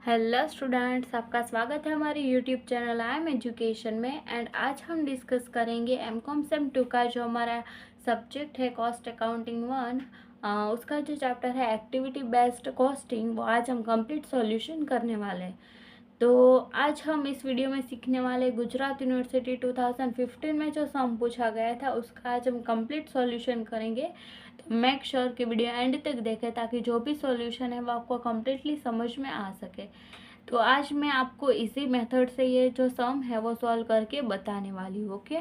Hello students, आपका स्वागत है हमारे YouTube channel I am education में। एंड आज हम डिस्कस करेंगे एमकॉम सेम 2 का जो हमारा सब्जेक्ट है कॉस्ट अकाउंटिंग 1, उसका जो चैप्टर है एक्टिविटी बेस्ड कॉस्टिंग, वो आज हम कंप्लीट सॉल्यूशन करने वाले हैं। तो आज हम इस वीडियो में सीखने वाले गुजरात यूनिवर्सिटी 2015 में जो सम पूछा गया था उसका आज हम कंप्लीट सॉल्यूशन करेंगे। तो मेक श्योर कि वीडियो एंड तक देखें ताकि जो भी सॉल्यूशन है वो आपको कम्प्लीटली समझ में आ सके। तो आज मैं आपको इसी मेथड से ये जो सम है वो सॉल्व करके बताने वाली हूँ। ओके,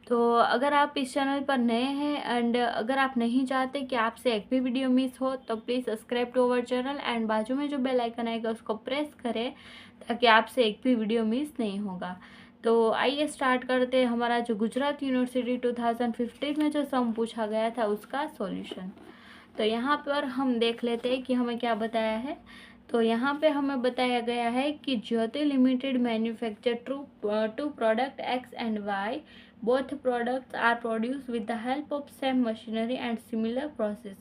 तो अगर आप इस चैनल पर नए हैं एंड अगर आप नहीं चाहते कि आपसे एक भी वीडियो मिस हो तो please subscribe to our channel and बाजू में जो बेल आइकन आएगा उसको प्रेस करें ताकि आपसे एक भी वीडियो मिस नहीं होगा। तो आइए स्टार्ट करते हैं हमारा जो गुजरात यूनिवर्सिटी 2015 में जो सम पूछा गया था उसका सॉल्यूशन। तो यहाँ पर हम देख लेते हैं कि हमें क्या बताया है। तो यहाँ पे हमें बताया गया है कि Jyoti limited manufacture two product X and Y. Both products are produce with the help of same machinery and similar process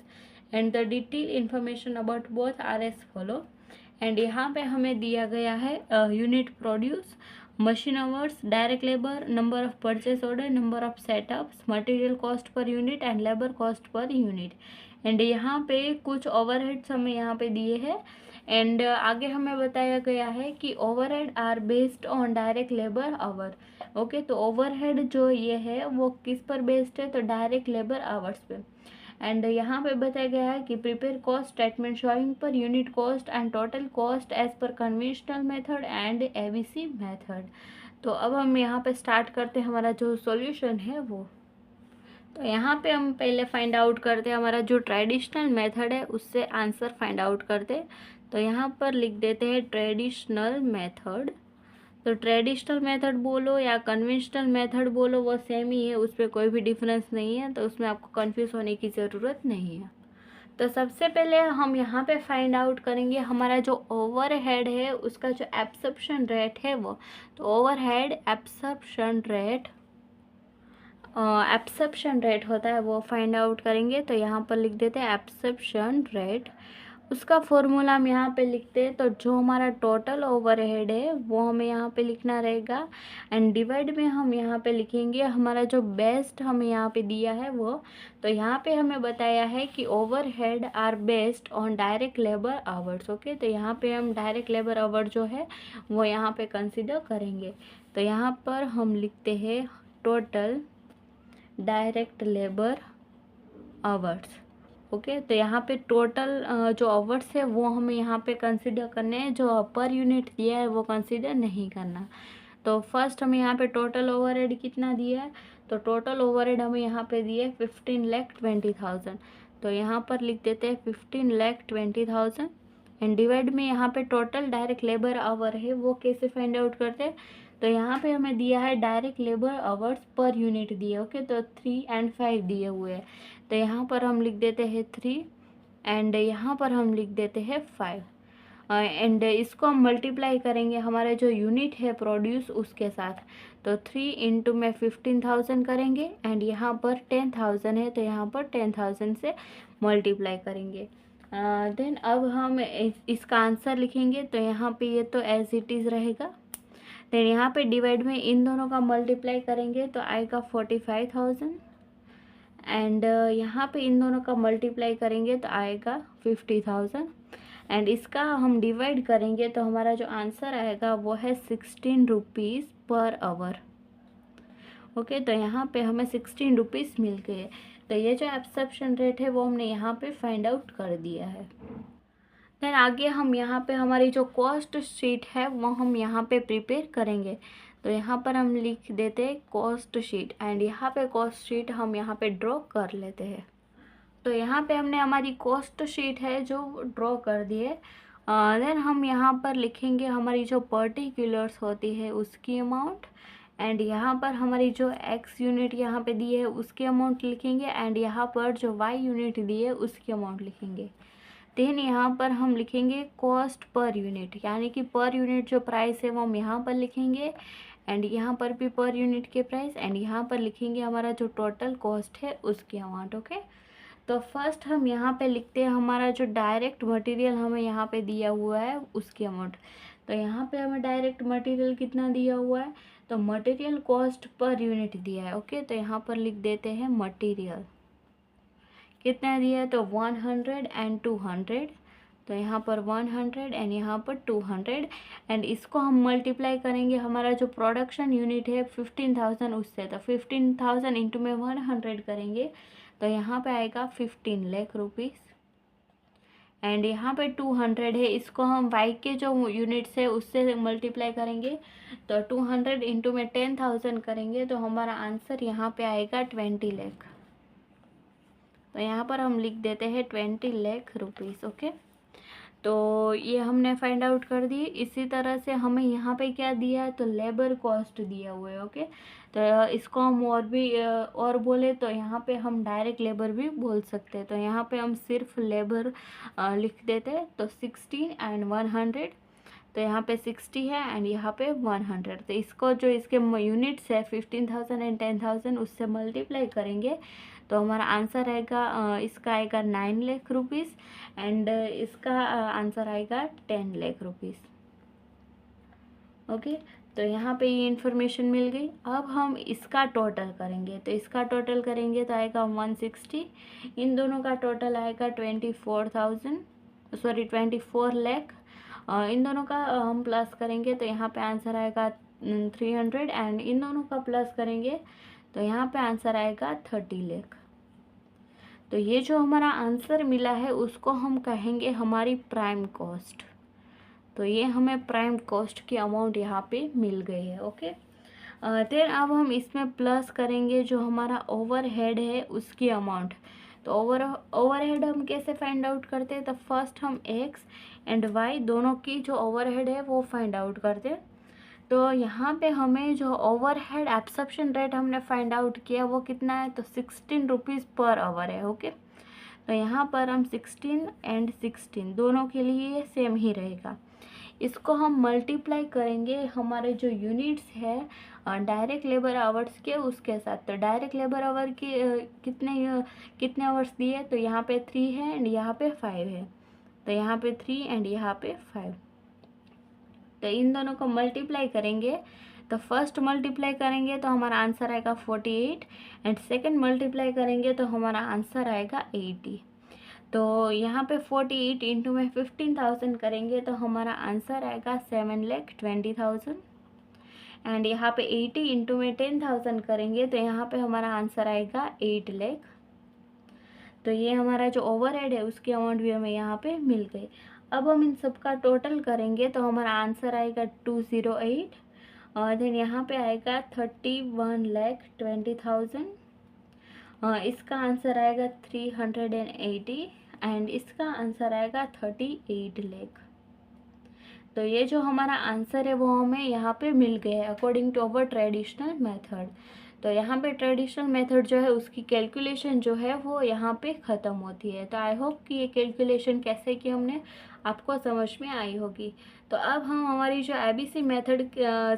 and the detail information about both are as follow. And यहाँ पे हमें दिया गया है unit produce, machine hours, direct labour, number of purchase order, number of setups, material cost per unit and labour cost per unit. And यहाँ पे कुछ overheads हमें यहाँ पे दिए हैं। एंड आगे हमें बताया गया है कि overhead are based on direct labour hour. Okay, तो ओवरहेड जो ये है वो किस पर बेस्ड है, तो डायरेक्ट लेबर आवर्स पे। एंड यहाँ पे बताया गया है कि prepare cost statement showing per unit cost and total cost as per conventional method and ABC method. तो अब हम यहाँ पे स्टार्ट करते हैं हमारा जो सॉल्यूशन है वो। तो यहाँ पे हम पहले फाइंड आउट करते हैं हमारा जो ट्रेडिशनल मेथड है उससे आंसर फाइंड आउट करते हैं। तो यहाँ पर लिख देते हैं ट्रेडिशनल मेथड। तो ट्रेडिशनल मेथड बोलो या कन्वेंशनल मेथड बोलो वो सेम ही है, उस पर कोई भी डिफरेंस नहीं है, तो उसमें आपको कंफ्यूज होने की ज़रूरत नहीं है। तो सबसे पहले हम यहाँ पे फाइंड आउट करेंगे हमारा जो ओवरहेड है उसका जो एब्सॉर्प्शन रेट है वो। तो ओवरहेड एब्सॉर्प्शन रेट होता है वो फाइंड आउट करेंगे। तो यहाँ पर लिख देते हैं एब्सॉर्प्शन रेट। उसका फॉर्मूला हम यहाँ पे लिखते हैं। तो जो हमारा टोटल ओवरहेड है वो हमें यहाँ पे लिखना रहेगा एंड डिवाइड में हम यहाँ पे लिखेंगे हमारा जो बेस्ट हमें यहाँ पे दिया है वो। तो यहाँ पे हमें बताया है कि overhead are based on direct labour hours. Okay, तो यहाँ पे हम डायरेक्ट लेबर आवर जो है वो यहाँ पे कंसिडर करेंगे। तो यहाँ पर हम लिखते हैं total direct labour hours. Okay, तो यहाँ पे टोटल जो आवर्स है वो हमें यहाँ पे कंसिडर करने हैं, जो पर यूनिट दिया है वो कंसिडर नहीं करना। तो फर्स्ट हमें यहाँ पे टोटल ओवरहेड कितना दिया है, तो टोटल ओवरहेड हमें यहाँ पे दिया है 15,20,000। तो यहाँ पर लिख देते हैं 15,20,000 एंड डिवाइड में यहाँ पे टोटल डायरेक्ट लेबर आवर है वो कैसे फाइंड आउट करते हैं। तो यहाँ पे हमें दिया है direct labour hours per unit दिए। ओके, तो 3 एंड 5 दिए हुए हैं। तो यहाँ पर हम लिख देते हैं 3 एंड यहाँ पर हम लिख देते हैं 5 एंड इसको हम मल्टीप्लाई करेंगे हमारे जो यूनिट है प्रोड्यूस उसके साथ। तो 3 इंटू में 15,000 करेंगे एंड यहाँ पर 10,000 है तो यहाँ पर 10,000 से मल्टीप्लाई करेंगे। देन अब हम इसका आंसर लिखेंगे। तो यहाँ पे ये तो एज इट इज़ रहेगा। देन यहाँ पे डिवाइड में इन दोनों का मल्टीप्लाई करेंगे तो आएगा 45,000 एंड यहाँ पे इन दोनों का मल्टीप्लाई करेंगे तो आएगा 50,000 एंड इसका हम डिवाइड करेंगे तो हमारा जो आंसर आएगा वो है 16 रुपीज़ पर आवर। ओके, तो यहाँ पे हमें 16 रुपीज़ मिल गए। तो ये जो एब्सॉर्प्शन रेट है वो हमने यहाँ पे फाइंड आउट कर दिया है। देन आगे हम यहाँ पे हमारी जो कॉस्ट शीट है वो हम यहाँ पे प्रिपेयर करेंगे। तो यहाँ पर हम लिख देते हैं कॉस्ट शीट एंड यहाँ पे कॉस्ट शीट हम यहाँ पे ड्रॉ कर लेते हैं। तो यहाँ पे हमने हमारी कॉस्ट शीट है जो ड्रॉ कर दी है। देन हम यहाँ पर लिखेंगे हमारी जो पर्टिकुलर्स होती है उसकी अमाउंट एंड यहाँ पर हमारी जो एक्स यूनिट यहाँ पे दी है उसकी अमाउंट लिखेंगे एंड यहाँ पर जो वाई यूनिट दी है उसकी अमाउंट लिखेंगे। देन यहाँ पर हम लिखेंगे कॉस्ट पर यूनिट, यानी कि पर यूनिट जो प्राइस है वो हम यहाँ पर लिखेंगे एंड यहाँ पर भी पर यूनिट के प्राइस एंड यहाँ पर लिखेंगे हमारा जो टोटल कॉस्ट है उसकी अमाउंट। ओके, तो फर्स्ट हम यहाँ पे लिखते हैं हमारा जो डायरेक्ट मटेरियल हमें यहाँ पे दिया हुआ है उसकी अमाउंट। तो यहाँ पे हमें डायरेक्ट मटेरियल कितना दिया हुआ है, तो मटेरियल कॉस्ट पर यूनिट दिया है। ओके, तो यहाँ पर लिख देते हैं मटेरियल कितना दिया है, तो 100 एंड 200। तो यहाँ पर 100 एंड यहाँ पर 200 एंड इसको हम मल्टीप्लाई करेंगे हमारा जो प्रोडक्शन यूनिट है 15,000 उससे। तो 15,000 इंटू में 100 करेंगे तो यहाँ पे आएगा 15 लाख रुपीज़। एंड यहाँ पे 200 है, इसको हम वाई के जो यूनिट्स है उससे मल्टीप्लाई करेंगे। तो 200 इंटू में 10,000 करेंगे तो हमारा आंसर यहाँ पे आएगा 20 लाख। तो यहाँ पर हम लिख देते हैं 20 लाख रुपीज़। ओके, तो ये हमने फाइंड आउट कर दी। इसी तरह से हमें यहाँ पे क्या दिया है, तो लेबर कॉस्ट दिया हुआ है। ओके, तो इसको हम और भी और बोले तो यहाँ पे हम डायरेक्ट लेबर भी बोल सकते हैं। तो यहाँ पे हम सिर्फ लेबर लिख देते हैं। तो 60 एंड 100, तो यहाँ पे 60 है एंड यहाँ पे 100। तो इसको जो इसके यूनिट्स है 15,000 एंड 10,000 उससे मल्टीप्लाई करेंगे तो हमारा आंसर आएगा इसका आएगा 9 लाख रुपीज़ एंड इसका आंसर आएगा 10 लाख रुपीज़। ओके, तो यहाँ पे ये इन्फॉर्मेशन मिल गई। अब हम इसका टोटल करेंगे। तो इसका टोटल करेंगे तो आएगा 160, इन दोनों का टोटल आएगा 24 लाख। इन दोनों का हम प्लस करेंगे तो यहाँ पे आंसर आएगा 300 एंड इन दोनों का प्लस करेंगे तो यहाँ पे आंसर आएगा 30 लाख। तो ये जो हमारा आंसर मिला है उसको हम कहेंगे हमारी प्राइम कॉस्ट। तो ये हमें प्राइम कॉस्ट की अमाउंट यहाँ पे मिल गई है। ओके, देन अब हम इसमें प्लस करेंगे जो हमारा ओवरहेड है उसकी अमाउंट। तो ओवरहेड हम कैसे फाइंड आउट करते हैं, तो फर्स्ट हम एक्स एंड वाई दोनों की जो ओवरहेड है वो फाइंड आउट करते हैं। तो यहाँ पे हमें जो ओवरहेड एब्सॉर्प्शन रेट हमने फाइंड आउट किया वो कितना है, तो 16 रुपीज़ पर आवर है। ओके, तो यहाँ पर हम 16 एंड 16 दोनों के लिए सेम ही रहेगा। इसको हम मल्टीप्लाई करेंगे हमारे जो यूनिट्स है डायरेक्ट लेबर आवर्स के उसके साथ। तो डायरेक्ट लेबर आवर के कितने आवर्स दिए, तो यहाँ पे 3 है एंड यहाँ पे 5 है। तो यहाँ पे 3 एंड यहाँ पे 5। तो इन दोनों को मल्टीप्लाई करेंगे। तो फर्स्ट मल्टीप्लाई करेंगे तो हमारा आंसर आएगा 48 एंड सेकंड मल्टीप्लाई करेंगे तो हमारा आंसर आएगा 80। तो यहाँ पे 48 इंटू में 15,000 करेंगे तो हमारा आंसर आएगा 7,20,000 एंड यहाँ पे 80 इंटू में 10,000 करेंगे तो यहाँ पे हमारा आंसर आएगा 8 लाख। तो ये हमारा जो ओवरहेड है उसकी अमाउंट भी हमें यहाँ पे मिल गई। अब हम इन सब का टोटल करेंगे तो हमारा आंसर आएगा 208 और देन यहाँ पे आएगा 31,20,000। इसका आंसर आएगा 380 एंड इसका आंसर आएगा 38 लाख। तो ये जो हमारा आंसर है वो हमें यहाँ पे मिल गया है according to our traditional method. तो यहाँ पे ट्रेडिशनल मेथड जो है उसकी कैलकुलेशन जो है वो यहाँ पे ख़त्म होती है। तो आई होप कि ये कैलकुलेशन कैसे की हमने आपको समझ में आई होगी। तो अब हम हमारी जो एबीसी मेथड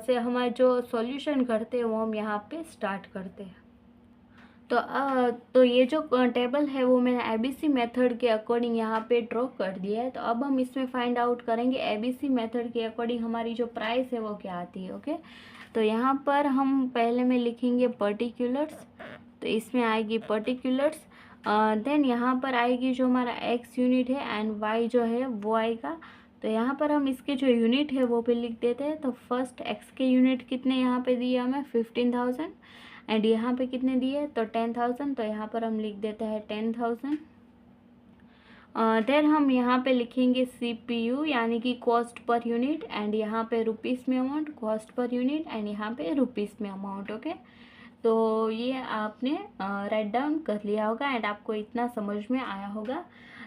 से हमारे जो सॉल्यूशन करते हैं वो हम यहाँ पे स्टार्ट करते हैं। तो ये जो टेबल है वो मैंने एबीसी मेथड के अकॉर्डिंग यहाँ पे ड्रॉ कर दिया है। तो अब हम इसमें फाइंड आउट करेंगे एबीसी मेथड के अकॉर्डिंग हमारी जो प्राइस है वो क्या आती है। ओके, तो यहाँ पर हम पहले में लिखेंगे पर्टिकुलर्स। तो इसमें आएगी पर्टिकुलर्स, देन यहाँ पर आएगी जो हमारा एक्स यूनिट है एंड वाई जो है वो आएगा। तो यहाँ पर हम इसके जो यूनिट है वो पे लिख देते हैं। तो फर्स्ट एक्स के यूनिट कितने यहाँ पे दिए हमें 15,000 एंड यहाँ पे कितने दिए, तो 10,000। तो यहाँ पर हम लिख देते हैं 10,000। देन हम यहाँ पे लिखेंगे CPU यानी कि कॉस्ट पर यूनिट एंड यहाँ पे रुपीज़ में amount, cost per unit and यहाँ पे रुपीज़ में अमाउंट। ओके, तो ये आपने राइट डाउन कर लिया होगा एंड आपको इतना समझ में आया होगा।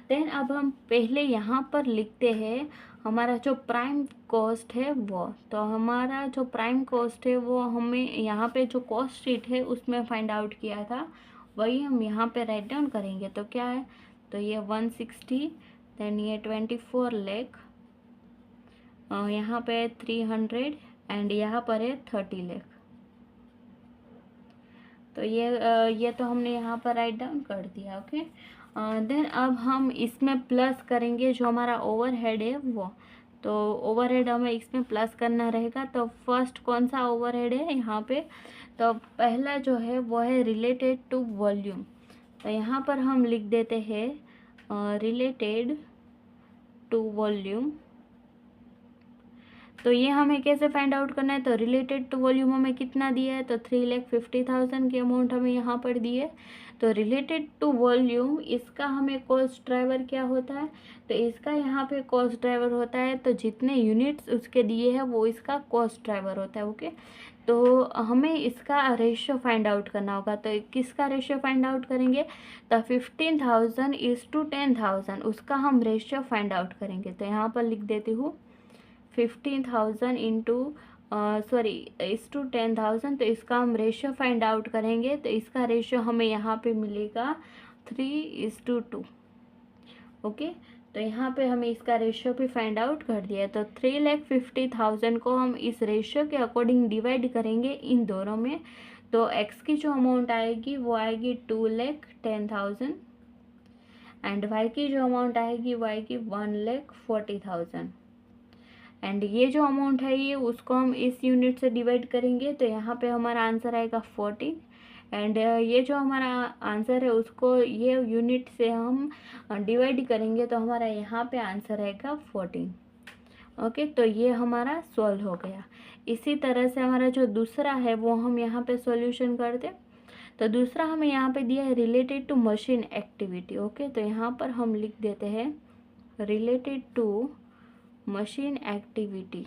देन अब हम पहले यहाँ पर लिखते हैं हमारा जो प्राइम कॉस्ट है वो। तो हमारा जो प्राइम कॉस्ट है वो हमें यहाँ पे जो कॉस्ट शीट है उसमें फाइंड आउट किया था वही हम यहाँ पे राइट डाउन करेंगे। तो क्या है, तो ये 160, देन ये 24 लाख, यहाँ पे 300 एंड यहाँ पर है 30 लाख। तो ये तो हमने यहाँ पर राइट डाउन कर दिया। ओके, देन अब हम इसमें प्लस करेंगे जो हमारा ओवरहेड है वो, तो ओवरहेड हमें इसमें प्लस करना रहेगा। तो फर्स्ट कौन सा ओवरहेड है यहाँ पे, तो पहला जो है वो है रिलेटेड टू वॉल्यूम। तो यहाँ पर हम लिख देते हैं रिलेटेड टू वॉल्यूम। तो ये हमें कैसे फाइंड आउट करना है, तो रिलेटेड टू वॉल्यूम हमें कितना दिया है, तो 3,50,000 की अमाउंट हमें यहाँ पर दी है। तो रिलेटेड टू वॉल्यूम इसका हमें कॉस्ट ड्राइवर क्या होता है, तो इसका यहाँ पे कॉस्ट ड्राइवर होता है, तो जितने यूनिट्स उसके दिए हैं वो इसका कॉस्ट ड्राइवर होता है। ओके, तो हमें इसका रेशियो फाइंड आउट करना होगा। तो किसका रेशियो फाइंड आउट करेंगे, तो 15,000 इज टू 10,000 उसका हम रेशियो फाइंड आउट करेंगे। तो यहाँ पर लिख देती हूँ 15,000 इंटू सॉरी इस टू 10,000, तो इसका हम रेशियो फाइंड आउट करेंगे। तो इसका रेशियो हमें यहाँ पे मिलेगा 3:2। ओके, तो यहाँ पे हमें इसका रेशियो भी फाइंड आउट कर दिया। तो 3,50,000 को हम इस रेशियो के अकॉर्डिंग डिवाइड करेंगे इन दोनों में। तो एक्स की जो अमाउंट आएगी वो आएगी 2,10,000 एंड वाई की जो अमाउंट आएगी वो आएगी 1,40,000। एंड ये जो अमाउंट है ये उसको हम इस यूनिट से डिवाइड करेंगे। तो यहाँ पे हमारा आंसर आएगा 14 एंड ये जो हमारा आंसर है उसको ये यूनिट से हम डिवाइड करेंगे, तो हमारा यहाँ पे आंसर आएगा 14। ओके, तो ये हमारा सॉल्व हो गया। इसी तरह से हमारा जो दूसरा है वो हम यहाँ पे सॉल्यूशन कर दें। तो दूसरा हमें यहाँ पे दिया है related to machine activity. Okay, तो यहाँ पर हम लिख देते हैं रिलेटेड टू मशीन एक्टिविटी।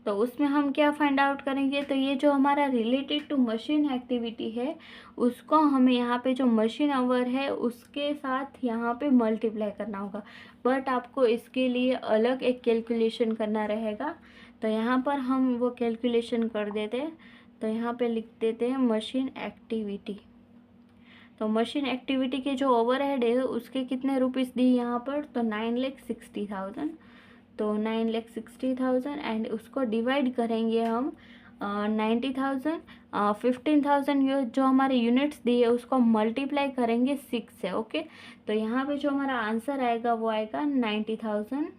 तो उसमें हम क्या फाइंड आउट करेंगे, तो ये जो हमारा रिलेटेड टू मशीन एक्टिविटी है उसको हमें यहाँ पे जो मशीन आवर है उसके साथ यहाँ पे मल्टीप्लाई करना होगा, बट आपको इसके लिए अलग एक कैलकुलेशन करना रहेगा। तो यहाँ पर हम वो कैलकुलेशन कर देते हैं। तो यहाँ पे लिख देते हैं मशीन एक्टिविटी। तो मशीन एक्टिविटी के जो ओवरहेड है उसके कितने रुपीस दी यहाँ पर, तो 9,60,000। तो 9,60,000 एंड उसको डिवाइड करेंगे हम 90,000 15,000 जो हमारे यूनिट्स दिए उसको मल्टीप्लाई करेंगे 6 से। ओके, तो यहाँ पे जो हमारा आंसर आएगा वो आएगा 90,000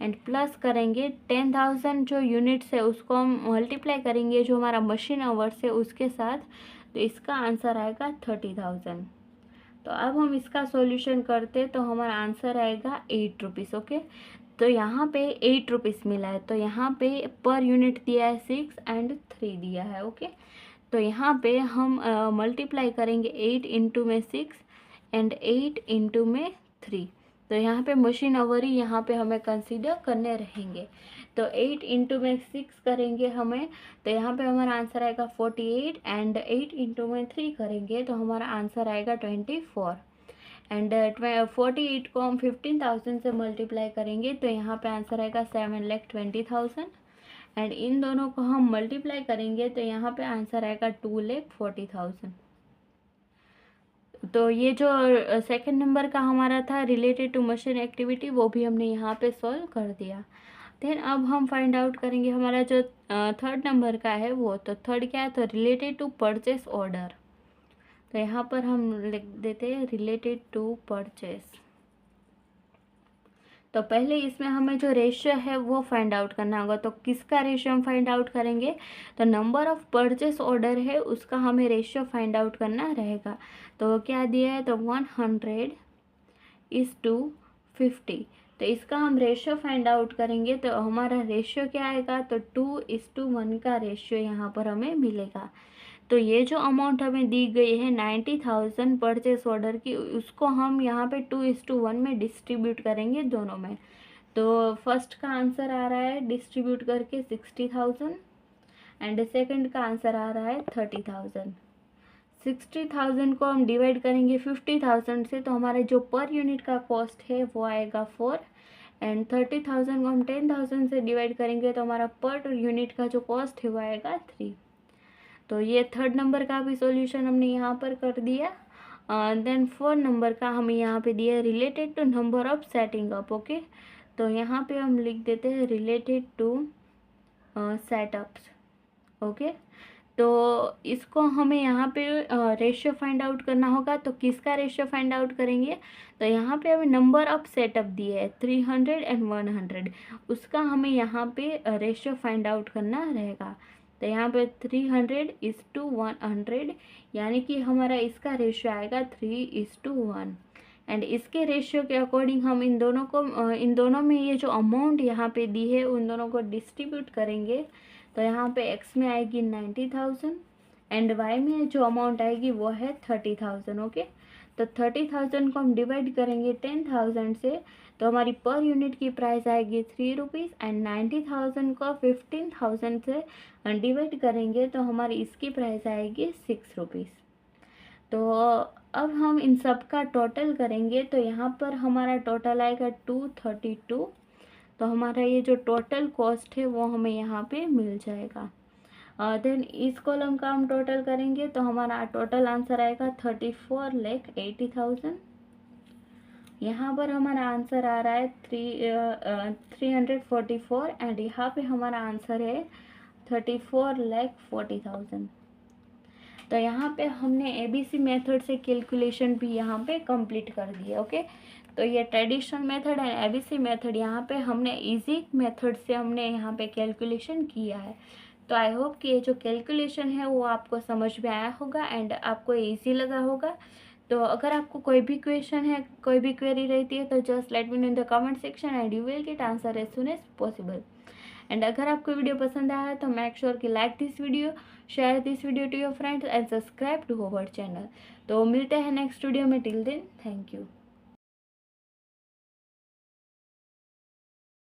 एंड प्लस करेंगे 10,000 जो यूनिट्स है उसको हम मल्टीप्लाई करेंगे जो हमारा मशीन आवर्स है उसके साथ। तो इसका आंसर आएगा 30,000। तो अब हम इसका सॉल्यूशन करते तो हमारा आंसर आएगा 8 रुपीज़। ओके, तो यहाँ पे 8 रुपीज़ मिला है। तो यहाँ पे पर यूनिट दिया है 6 एंड 3 दिया है। ओके, तो यहाँ पे हम मल्टीप्लाई करेंगे 8 इंटू में 6 एंड 8 इंटू में 3। तो यहाँ पे मशीन आवर ही यहाँ पे हमें कंसीडर करने रहेंगे। तो 8 इंटू में 6 करेंगे हमें, तो यहाँ पे हमारा आंसर आएगा 48 एंड 8 इंटू में 3 करेंगे तो हमारा आंसर आएगा 24 एंड 48 को हम 15,000 से मल्टीप्लाई करेंगे तो यहाँ पे आंसर आएगा 7,20,000 एंड इन दोनों को हम मल्टीप्लाई करेंगे तो यहाँ पे आंसर आएगा 2,40,000। तो ये जो सेकंड नंबर का हमारा था रिलेटेड टू मशीन एक्टिविटी वो भी हमने यहाँ पे सॉल्व कर दिया। देन अब हम फाइंड आउट करेंगे हमारा जो थर्ड नंबर का है वो, तो थर्ड क्या है, तो रिलेटेड टू परचेस ऑर्डर। तो यहाँ पर हम लिख देते हैं रिलेटेड टू परचेस। तो पहले इसमें हमें जो रेशियो है वो फाइंड आउट करना होगा। तो किसका रेशियो हम फाइंड आउट करेंगे, तो नंबर ऑफ परचेस ऑर्डर है उसका हमें रेशियो फाइंड आउट करना रहेगा। तो क्या दिया है, तो 100:50। तो इसका हम रेशियो फाइंड आउट करेंगे तो हमारा रेशियो क्या आएगा, तो 2:1 का रेशियो यहाँ पर हमें मिलेगा। तो ये जो अमाउंट हमें दी गई है 90,000 परचेस ऑर्डर की उसको हम यहाँ पे 2:1 में डिस्ट्रीब्यूट करेंगे दोनों में। तो फर्स्ट का आंसर आ रहा है डिस्ट्रीब्यूट करके 60,000 एंड सेकंड का आंसर आ रहा है 30,000। 60,000 को हम डिवाइड करेंगे 50,000 से तो हमारे जो पर यूनिट का कॉस्ट है वो आएगा 4 एंड 30,000 को हम 10,000 से डिवाइड करेंगे तो हमारा पर यूनिट का जो कॉस्ट है वो आएगा 3। तो ये थर्ड नंबर का भी सॉल्यूशन हमने यहाँ पर कर दिया। देन फोर्थ नंबर का हमें यहाँ पे दिया related to number of setting up. Okay, तो यहाँ पे हम लिख देते हैं रिलेटेड टू सेटअप्स। ओके, तो इसको हमें यहाँ पे रेशियो फाइंड आउट करना होगा। तो किसका रेशियो फाइंड आउट करेंगे, तो यहाँ पे हमें नंबर ऑफ सेटअप दिए है 300 एंड 100, उसका हमें यहाँ पे रेशियो फाइंड आउट करना रहेगा। तो यहाँ पे 300:100, यानी कि हमारा इसका रेशियो आएगा 3:1। एंड इसके रेशियो के अकॉर्डिंग हम इन दोनों में ये जो अमाउंट यहाँ पे दी है उन दोनों को डिस्ट्रीब्यूट करेंगे। तो यहाँ पे x में आएगी 90,000 एंड y में जो अमाउंट आएगी वो है 30,000। ओके, तो 30,000 को हम डिवाइड करेंगे 10,000 से, तो हमारी पर यूनिट की प्राइस आएगी 3 रुपीज़। एंड 90,000 को 15,000 से डिवाइड करेंगे तो हमारी इसकी प्राइस आएगी 6 रुपीज़। तो अब हम इन सब का टोटल करेंगे तो यहाँ पर हमारा टोटल आएगा 232। तो हमारा ये जो टोटल कॉस्ट है वो हमें यहाँ पे मिल जाएगा। देन इस कॉलम का हम टोटल करेंगे तो हमारा टोटल आंसर आएगा 34,80,000। यहाँ पर हमारा आंसर आ रहा है 344 एंड यहाँ पे हमारा आंसर है 34,40,000। तो यहाँ पे हमने ABC मेथड से कैलकुलेशन भी यहाँ पे कंप्लीट कर दिया। ओके, तो ये ट्रेडिशनल मेथड है, ABC मेथड, यहाँ पे हमने इजी मेथड से हमने यहाँ पे कैलकुलेशन किया है। तो आई होप कि ये जो कैलकुलेशन है वो आपको समझ में आया होगा एंड आपको इजी लगा होगा। तो अगर आपको कोई भी क्वेश्चन है, कोई भी क्वेरी रहती है तो just let me know in the comment section and you will get answer as soon as possible. And अगर आपको वीडियो पसंद आया है तो मेक श्योर कि like this video, share this video to your friends and subscribe to our channel. तो मिलते हैं नेक्स्ट वीडियो में, टिल देन थैंक यू।